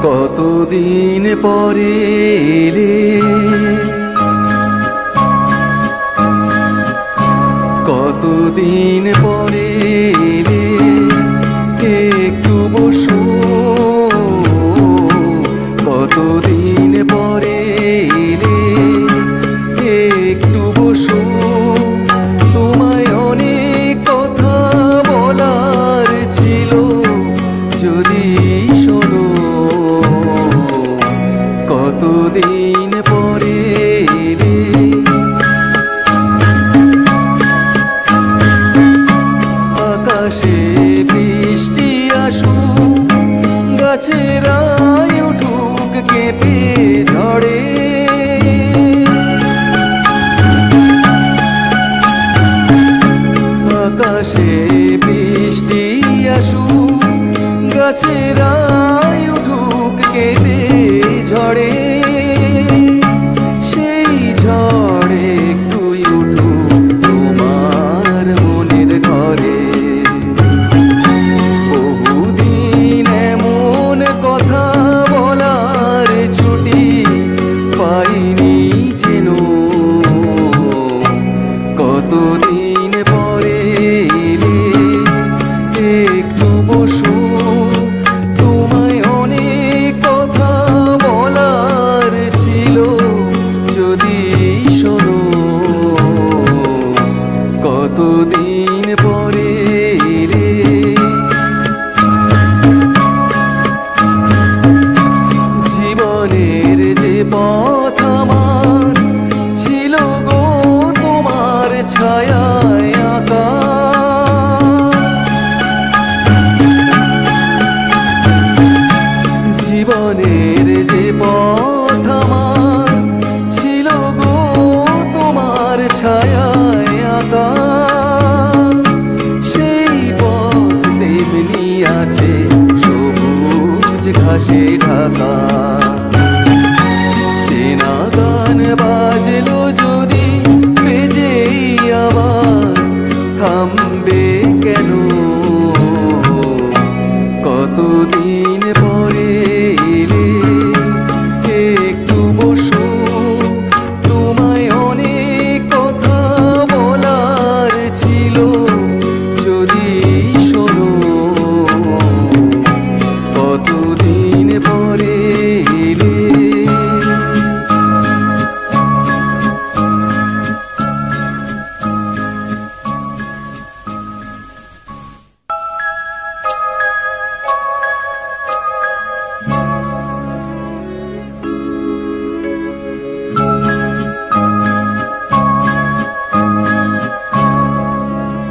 কতদিন পরে এলে, কতদিন পরে এলে, একটু বসো। কতদিন পরে এলে, একটু বসো। তোমায় অনেক কথা বলার ছিল, যদি শোনো। কতদিন পরে এলে, আকাশে বৃষ্টি আসুক, গাছেরা উঠুক কেঁপে ঝড়ে। আকাশে বৃষ্টি আসুক, গাছেরা উঠুক কেঁপে ঝড়ে। সেই ঝড়ে একটুই উঠুক তোমার মনের ঘরে। বহুদিন এমন কথা বলার ছুটি পাইনি যেন। কতদিন পরে এলে, একটু বসো। তোমায় অনেক কথা বলার ছিল, যদি শোনো। কতদিন পরে এলে, জীবনের যে পথ আমার ছিল গো তোমার ছায়ায় আঁকা। জীবনের যে পথ আমার ছিল গো তোমার ছায়ায় আঁকা।